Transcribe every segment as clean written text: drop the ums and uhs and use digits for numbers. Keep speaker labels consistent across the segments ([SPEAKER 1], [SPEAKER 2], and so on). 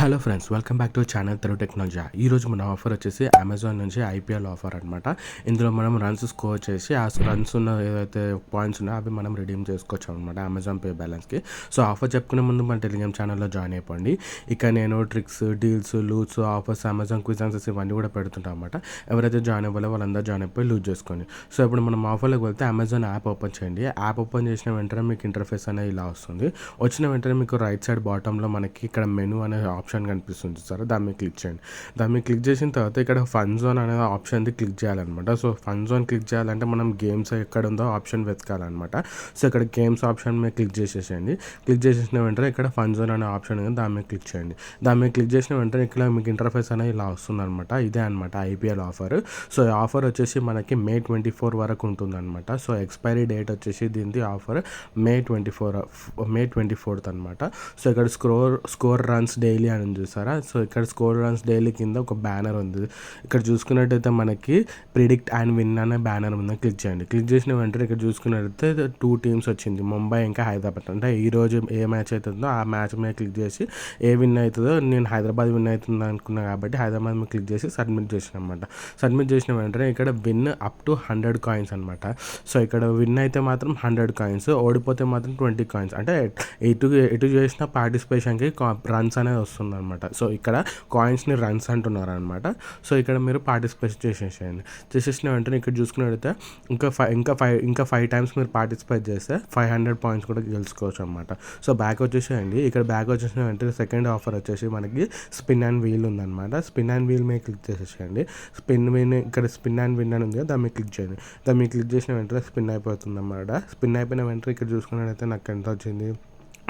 [SPEAKER 1] Hello friends, welcome back to channel Telugu technology. ఈరోజు మన offer వచ్చేసి అమెజాన్ నుంచి ఐపీఎల్ ఆఫర్ అనమాట. ఇందులో మనం రన్స్ స్కోర్ చేసి ఆ రన్స్ ఉన్న ఏదైతే పాయింట్స్ ఉన్నాయో అవి మనం రిడీమ్ చేసుకోవచ్చు అనమాట అమెజాన్ పే బ్యాలెన్స్కి. సో ఆఫర్ చెప్పుకునే ముందు మన టెలిగ్రామ్ ఛానల్లో జాయిన్ అయిపోండి. ఇక నేను tricks, deals, loots, offers, Amazon quiz answers ఇవన్నీ కూడా పెడుతుంటాం అనమాట. ఎవరైతే జాయిన్ అవ్వాలో వాళ్ళందరూ జాయిన్ అయిపోయి లూజ్ చేసుకోండి. సో ఇప్పుడు మనం ఆఫర్లోకి వెళ్తే అమెజాన్ యాప్ ఓపెన్ చేయండి. యాప్ ఓపెన్ చేసిన వెంటనే మీకు ఇంటర్ఫేస్ అనేది ఇలా వస్తుంది. వచ్చిన వెంటనే మీకు రైట్ సైడ్ బాటంలో మనకి ఇక్కడ మెనూ అనే ఆప్షన్ కనిపిస్తుంది సార్, దాని మీద క్లిక్ చేయండి. దాని మీద క్లిక్ చేసిన తర్వాత ఇక్కడ ఫన్ జోన్ అనే ఆప్షన్ది క్లిక్ చేయాలన్నమాట. సో ఫన్ జోన్ క్లిక్ చేయాలంటే మనం గేమ్స్ ఎక్కడ ఉందో ఆప్షన్ వెతకాలన్నమాట. సో ఇక్కడ గేమ్స్ ఆప్షన్ మీద క్లిక్ చేసేసేయండి. క్లిక్ చేసేసిన వెంటనే ఇక్కడ ఫన్ జోన్ అనే ఆప్షన్ ఉంది, దాని మీద క్లిక్ చేయండి. దాని మీద క్లిక్ చేసిన వెంటనే ఇక్కడ మీకు ఇంటర్ఫేస్ అనేది ఇలా వస్తుందన్నమాట. ఇదే అనమాట ఐపీఎల్ ఆఫర్. సో ఈ ఆఫర్ వచ్చేసి మనకి May 24 వరకు ఉంటుందన్నమాట. సో ఎక్స్పైరీ డేట్ వచ్చేసి దీనిది ఆఫర్ May 24th అనమాట. సో ఇక్కడ స్కోర్ రన్స్ డైలీ అని ఉంది చూసారా. సో ఇక్కడ స్కోర్ రన్స్ డైలీ కింద ఒక బ్యానర్ ఉంది. ఇక్కడ చూసుకున్నట్టయితే మనకి ప్రిడిక్ట్ అండ్ విన్ అనే బ్యానర్ మీద క్లిక్ చేయండి. క్లిక్ చేసిన వెంటనే ఇక్కడ చూసుకున్నట్టయితే 2 టీమ్స్ వచ్చింది, ముంబై ఇంకా హైదరాబాద్. అంటే ఈరోజు ఏ మ్యాచ్ అవుతుందో ఆ మ్యాచ్ మీద క్లిక్ చేసి ఏ విన్ అవుతుందో, నేను హైదరాబాద్ విన్ అవుతుంది అనుకున్నా కాబట్టి హైదరాబాద్ మీద క్లిక్ చేసి సబ్మిట్ చేసిన అనమాట. సబ్మిట్ చేసిన వెంటనే ఇక్కడ విన్ అప్ టు 100 కాయిన్స్ అనమాట. సో ఇక్కడ విన్ అయితే మాత్రం 100 కాయిన్స్, ఓడిపోతే మాత్రం 20 కాయిన్స్. అంటే ఎటు చేసిన పార్టిసిపేషన్కి రన్స్ అనేది వస్తుంది అనమాట. సో ఇక్కడ కాయిన్స్ని రన్స్ అంటున్నారు అనమాట. సో ఇక్కడ మీరు పార్టిసిపేట్ చేసేసిన వెంటనే ఇక్కడ చూసుకున్నట్టయితే ఇంకా ఫైవ్ టైమ్స్ మీరు పార్టిసిపేట్ చేస్తే 500 పాయింట్స్ కూడా గెలుచుకోవచ్చు అనమాట. సో బ్యాక్ వచ్చేసేయండి. ఇక్కడ బ్యాక్ వచ్చేసిన వెంటనే సెకండ్ ఆఫర్ వచ్చేసి మనకి స్పిన్ అండ్ వీల్ ఉందన్నమాట. స్పిన్ అండ్ వీల్ మీద క్లిక్ చేసేసేయండి. ఇక్కడ స్పిన్ అండ్ విన్ అని ఉంది, దాని మీద క్లిక్ చేయండి. దాని మీద క్లిక్ చేసిన వెంటనే స్పిన్ అయిపోతుంది అన్నమాట. స్పిన్ అయిపోయిన వెంటనే ఇక్కడ చూసుకున్నట్టయితే నాకు ఎంత వచ్చింది,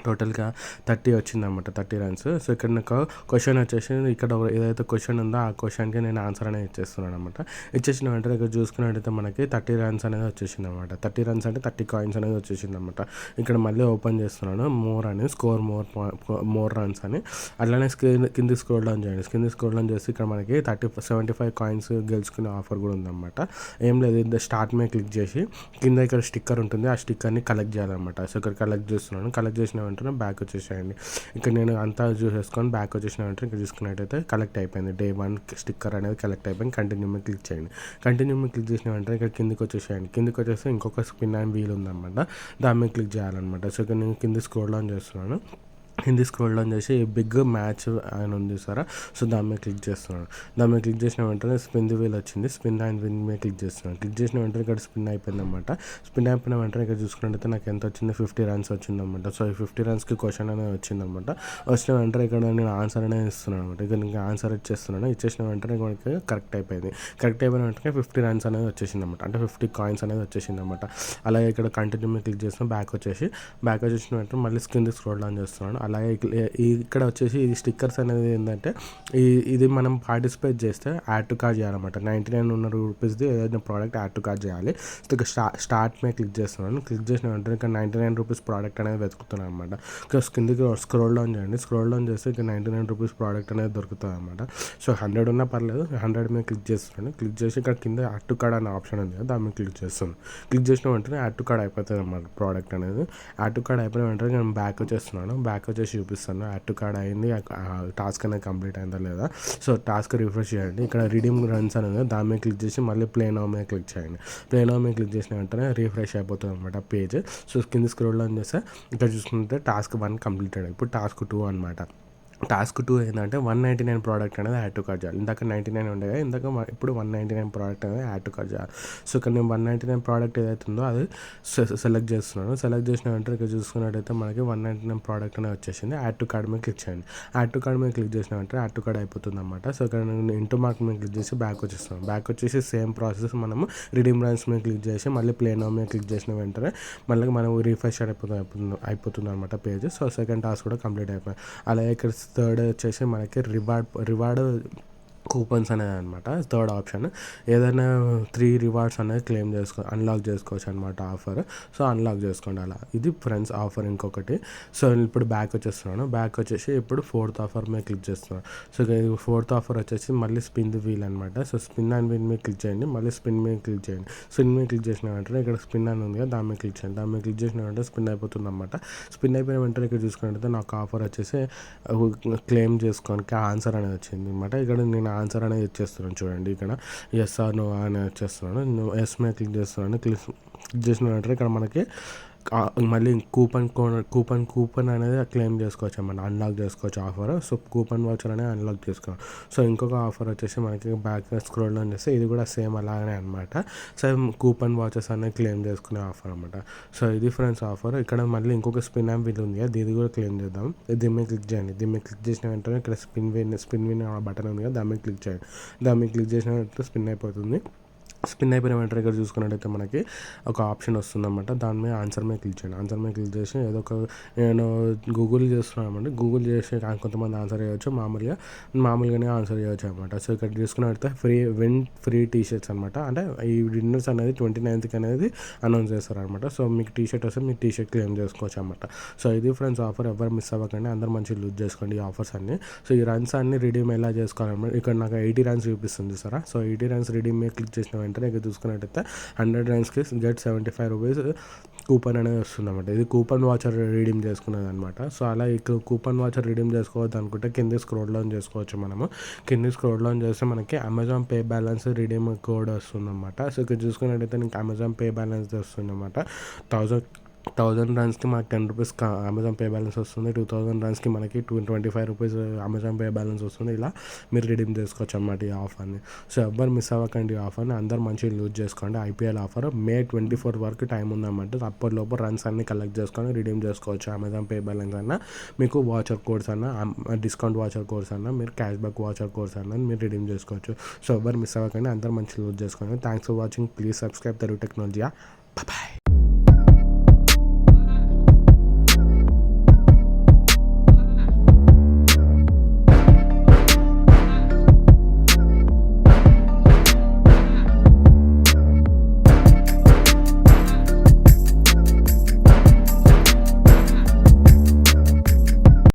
[SPEAKER 1] టోటల్గా 30 వచ్చిందన్నమాట, 30 రన్స్. సో ఇక్కడ నాకు క్వశ్చన్ వచ్చేసి ఇక్కడ ఏదైతే క్వశ్చన్ ఉందో ఆ క్వశ్చన్కి నేను ఆన్సర్ అనేది ఇచ్చేస్తున్నాను అనమాట. ఇచ్చేసిన వెంటనే ఇక్కడ చూసుకున్నట్టయితే మనకి 30 రన్స్ అనేది వచ్చేసింది అనమాట. 30 రన్స్ అంటే 30 కాయిన్స్ అనేది వచ్చేసింది అనమాట. ఇక్కడ మళ్ళీ ఓపెన్ చేస్తున్నాను, మోర్ అని స్కోర్ మోర్ రన్స్ అని. అట్లానే కింది స్క్రోల్ డౌన్ చేయండి. కింది స్క్రోల్ డౌన్ చేసి ఇక్కడ మనకి 75 కాయిన్స్ గెలుచుకునే ఆఫర్ కూడా ఉందన్నమాట. ఏం లేదు, ఇంత స్టార్ట్ మీద క్లిక్ చేసి కింద ఇక్కడ స్టిక్కర్ ఉంటుంది, ఆ స్టిక్కర్ని కలెక్ట్ చేయాలన్నమాట. సో ఇక్కడ కలెక్ట్ చేస్తున్నాను. కలెక్ట్ చేసిన వెంటనే బ్యాక్ వచ్చేసేయండి. ఇక్కడ నేను అంతా చూసేసుకొని బ్యాక్ వచ్చేసిన వెంటనే ఇక్కడ చూసుకున్నట్టయితే కలెక్ట్ అయిపోయింది. Day 1 స్టిక్కర్ అనేది కలెక్ట్ అయిపోయింది. కంటిన్యూ మీద క్లిక్ చేయండి. కంటిన్యూ మీద క్లిక్ చేసిన వెంటనే ఇక్కడ కిందికి వచ్చేసేయండి. కిందికి వచ్చేసి ఇంకొక స్పిన్ అండ్ వీల్ ఉందన్నమాట, దాని మీద క్లిక్ చేయాలన్నమాట. సో ఇక్కడ నేను కింది స్క్రోల్ డౌన్ చేస్తున్నాను. హిందీ స్క్రోల్ డౌన్ చేసి బిగ్ మ్యాచ్ అని ఉంది సారా. సో దాని మీద క్లిక్ చేస్తున్నాను. దాని మీద క్లిక్ చేసిన వెంటనే స్పిన్ ది వీల్ వచ్చింది. స్పిన్ అండ్ విన్ మీద క్లిక్ చేస్తున్నాను. క్లిక్ చేసిన వెంటనే ఇక్కడ స్పిన్ అయిపోయింది అనమాట. స్పిన్ అయిపోయిన వెంటనే ఇక్కడ చూసుకున్నట్టయితే నాకు ఎంత వచ్చింది, 50 రన్స్ వచ్చిందన్నమాట. సో ఈ 50 రన్స్కి క్వశ్చన్ అనేది వచ్చిందన్నమాట. వచ్చిన వెంటనే ఇక్కడ నేను ఆన్సర్ అనేది ఇస్తున్నాను అనమాట. ఇక్కడ నేను ఆన్సర్ ఇచ్చేస్తున్నాను. ఇచ్చేసిన వెంటనే మనకి కరెక్ట్ అయిపోయింది. కరెక్ట్ అయిపోయిన వెంటనే 50 రన్స్ అనేది వచ్చేసింది అనమాట. అంటే 50 కాయిన్స్ అనేది వచ్చేసింది అనమాట. అలాగే ఇక్కడ కంటిన్యూ మీద క్లిక్ చేసిన బ్యాక్ వచ్చేసిన వెంటనే మళ్ళీ స్క్రీన్ స్క్రోల్ డౌన్ చేస్తున్నాను. అలాగే ఇక్కడ వచ్చేసి ఈ స్టిక్కర్స్ అనేది ఏంటంటే ఇది మనం పార్టిసిపేట్ చేస్తే యాడ్ టు కార్ట్ చేయాలన్నమాట. 99 రూపీస్ది ఏదైనా ప్రోడక్ట్ యాడ్ టు కార్ట్ చేయాలి. సో ఇక్కడ స్టార్ట్ మీద క్లిక్ చేస్తున్నాను. క్లిక్ చేసిన వెంటనే ఇక్కడ 99 రూపీస్ ప్రోడక్ట్ అనేది వెతుకుతున్నాను అనమాట. ఇక్కడ కిందకి స్క్రోల్ డౌన్ చేయండి. స్క్రోల్ డౌన్ చేస్తే ఇక్కడ 99 రూపీస్ ప్రోడక్ట్ అనేది దొరుకుతుంది అనమాట. సో 100 ఉన్నా పర్లేదు, 100 మీద క్లిక్ చేస్తున్నాను. క్లిక్ చేసి ఇక్కడ కింద యాడ్ టు కార్ట్ అనే ఆప్షన్ ఉంది కదా, దాని మీద క్లిక్ చేస్తున్నాను. క్లిక్ చేసిన వెంటనే యాడ్ టు కార్ట్ అయిపోతుంది అన్నమాట ప్రోడక్ట్ అనేది. యాడ్ టు కార్ట్ అయిపోయిన వెంటనే నేను బ్యాక్ వచ్చేస్తున్నాను. బ్యాక్ వచ్చేసి చూపిస్తాను యాడ్ టు కార్డ్ అయింది, టాస్క్ అనేది కంప్లీట్ అయిందా లేదా. సో టాస్క్ రిఫ్రెష్ చేయండి. ఇక్కడ రిడీమ్ రన్స్ అనేది దాని మీద క్లిక్ చేసి మళ్ళీ ప్లే నౌ మీద క్లిక్ చేయండి. ప్లే నౌ మీద క్లిక్ చేసిన వెంటనే రిఫ్రెష్ అయిపోతుంది అనమాట పేజ్. సో కింద స్క్రోల్ డౌన్ చేస్తే ఇక్కడ చూసుకుంటే టాస్క్ 1 కంప్లీటెడ్. ఇప్పుడు టాస్క్ 2 అనమాట. టాస్క్ 2 ఏంటంటే 199 ప్రోడక్ట్ అనేది యాడ్ టు కార్ట్ చేయాలి. ఇందాక 99 ఉండేది, ఇప్పుడు 199 ప్రోడక్ట్ అనేది యాడ్ టు కార్ట్ చేయాలి. సో ఇక్కడ నేను 199 ప్రోడక్ట్ ఏదైతే ఉందో అది సెలెక్ట్ చేస్తున్నాను. సెలెక్ట్ చేసిన వెంటనే ఇక్కడ చూసుకున్నట్టయితే మనకి 199 ప్రోడక్ట్ అనేది వచ్చేసింది. యాడ్ టు కార్ట్ మీద క్లిక్ చేయండి. యాడ్ టు కార్ట్ మీద క్లిక్ చేసిన వెంటనే యాడ్ టు కార్ట్ అయిపోతుంది అనమాట. సో ఇక్కడ నేను ఇంటూ మార్క్ మీద క్లిక్ చేసి బ్యాక్ వచ్చేస్తున్నాను. బ్యాక్ వచ్చేసి సేమ్ ప్రాసెస్ మనము రిడీమ్ రన్స్ మీద క్లిక్ చేసి మళ్ళీ ప్లే నౌ మీద క్లిక్ చేసిన వెంటనే మళ్ళీ మనం రిఫ్రెష్ అయిపోతుంది అనమాట పేజ్. సో సెకండ్ టాస్క్ కూడా కంప్లీట్ అయిపోయింది. అలాగే ఇక్కడ థర్డ్ వచ్చేసి మనకి రివార్డ్ కూపన్స్ అనేదనమాట. Third option. ఏదైనా 3 రివార్డ్స్ అనేది క్లెయిమ్ అన్లాక్ చేసుకోవచ్చు అనమాట ఆఫర్. సో, అన్లాక్ చేసుకోండి అలా. ఇది ఫ్రెండ్స్ ఆఫర్ ఇంకొకటి. సో, ఇప్పుడు బ్యాక్ వచ్చేస్తున్నాను. బ్యాక్ వచ్చేసి ఇప్పుడు ఫోర్త్ ఆఫర్ మీద క్లిక్ చేస్తున్నాను. సో, ఫోర్త్ ఆఫర్ వచ్చేసి మళ్ళీ స్పిన్ ది వీల్ అనమాట. సో, స్పిన్ అండ్ విన్ మీద క్లిక్ చేయండి. మళ్ళీ స్పిన్ మీద క్లిక్ చేయండి. స్పిన్ మీద క్లిక్ చేసిన వెంటనే ఇక్కడ స్పిన్ అని ఉంది కదా, దాని మీద క్లిక్ చేయండి. దాని మీద క్లిక్ చేసిన వెంటనే స్పిన్ అయిపోతుంది అనమాట. స్పిన్ అయిపోయిన వెంటనే ఇక్కడ చూసుకున్నట్టయితే నాకు ఆఫర్ వచ్చేసి క్లెయిమ్ చేసుకోవడానికి ఆన్సర్ అనేది వచ్చింది అనమాట. ఇక్కడ నేను ఆన్సర్ అనేది ఇచ్చేస్తున్నాను చూడండి. ఇక్కడ ఎస్ ఆర్ నో అని వచ్చేస్తున్నాను. ఎస్ మీద క్లిక్ చేస్తున్నాను. క్లిక్ చేసిన వెంటనే ఇక్కడ మనకి మళ్ళీ కూపన్ అనేది క్లెయిమ్ చేసుకోవచ్చు అన్నమాట. అన్లాక్ చేసుకోవచ్చు ఆఫర్. సో, కూపన్ వాచర్ అనేది అన్లాక్ చేసుకోవాలి. సో, ఇంకొక ఆఫర్ వచ్చేసి మనకి బ్యాక్ స్క్రోల్ డౌన్ చేస్తే ఇది కూడా సేమ్ అలాగనే అనమాట. సేమ్ కూపన్ వాచెస్ అనేది క్లెయిమ్ చేసుకునే ఆఫర్ అనమాట. సో, ఇది ఫ్రెండ్స్ ఆఫర్. ఇక్కడ మళ్ళీ ఇంకొక స్పిన్ అండ్ విన్ ఉంది కదా, ఇది కూడా క్లెయిమ్ చేద్దాం. దీని మీద క్లిక్ చేయండి. దీని మీద క్లిక్ చేసిన వెంటనే ఇక్కడ స్పిన్ విన్ బటన్ ఉంది కదా, దాని మీద క్లిక్ చేయండి. దాని మీద క్లిక్ చేసిన వెంటనే స్పిన్ అయిపోతుంది. స్పిన్ అయిపోయిన వెంటనే ఇక్కడ చూసుకున్నట్టయితే మనకి ఒక ఆప్షన్ వస్తుందన్నమాట. దాని మీద ఆన్సర్ మీద క్లిక్ చేయండి. ఆన్సర్ మీద క్లిక్ చేసి ఏదో ఒక నేను గూగుల్ చేస్తున్నానండి. గూగుల్ చేసి కొంతమంది ఆన్సర్ చేయవచ్చు, మామూలుగానే ఆన్సర్ చేయవచ్చు అనమాట. సో, ఇక్కడ చూసుకున్నట్టయితే ఫ్రీ టీ షర్ట్స్ అనమాట. అంటే ఈ విన్నర్స్ అనేది 29th అనేది అనౌన్స్ చేస్తారనమాట. సో, మీకు టీ షర్ట్ వస్తే మీరు టీ షర్ట్ క్లెయిమ్ చేసుకోవచ్చు అనమాట. సో, ఇది ఫ్రెండ్స్ ఆఫర్. ఎవరు మిస్ అవ్వకండి, అందరు మంచిగా యూజ్ చేసుకోండి ఈ ఆఫర్స్ అన్ని. సో, ఈ రన్స్ అన్ని రిడీమ్ ఎలా చేసుకోవాలన్నమాట. ఇక్కడ నాకు 80 రన్స్ చూపిస్తుంది సార్. సో, 80 రన్స్ రిడీమ్ మీద క్లిక్ చేసిన వెంటనే ఇక్కడ చూసుకున్నట్టయితే 100 రన్స్కి గెట్ 75 రూపీస్ కూపన్ అనేది వస్తుంది అనమాట. ఇది కూపన్ వాచర్ రిడీమ్ చేసుకునేది అనమాట. సో, అలా ఇక్కడ కూపన్ వాచర్ రిడీమ్ చేసుకోవద్దు అనుకుంటే కింద స్క్రోల్ డౌన్ చేసుకోవచ్చు మనము. కింద స్క్రోల్ డౌన్ చేస్తే మనకి Amazon pay balance redeem code వస్తుంది అనమాట. సో, ఇక్కడ చూసుకున్నట్టయితే నీకు అమెజాన్ పే బ్యాలెన్స్ వస్తుంది అనమాట. 1000 రన్స్కి మనకి 10 రూపీస్ అమెజాన్ పే బ్యాలెన్స్ వస్తుంది. 2000 రన్స్కి మనకి 25 రూపీస్ అమెజాన్ పే బ్యాలెన్స్ వస్తుంది. ఇలా మీరు రిడీమ్ చేసుకోవచ్చు అన్నమాట ఈ ఆఫర్ని. సో, ఎవ్వరు మిస్ అవ్వకండి ఈ ఆఫర్ని, అందరు మంచిగా యూజ్ చేసుకోండి. ఐపీఎల్ ఆఫర్ May 24 వరకు టైం ఉందన్నమాట. అప్పటిలోపు రన్స్ అన్ని కలెక్ట్ చేసుకొని రిడీమ్ చేసుకోవచ్చు. అమెజాన్ పే బ్యాలెన్స్ అన్న, మీకు వాచర్ కోడ్స్ అన్న, డిస్కౌంట్ వాచర్ కోడ్స్ అన్న, మీరు క్యాష్ బ్యాక్ వాచర్ కోడ్స్ అన్న మీరు రిడీమ్ చేసుకోవచ్చు. సో, ఎవ్వరు మిస్ అవ్వకండి, అందరు మంచిగా యూజ్ చేసుకోండి. Thanks for watching. Please subscribe Telugu technology. Bye.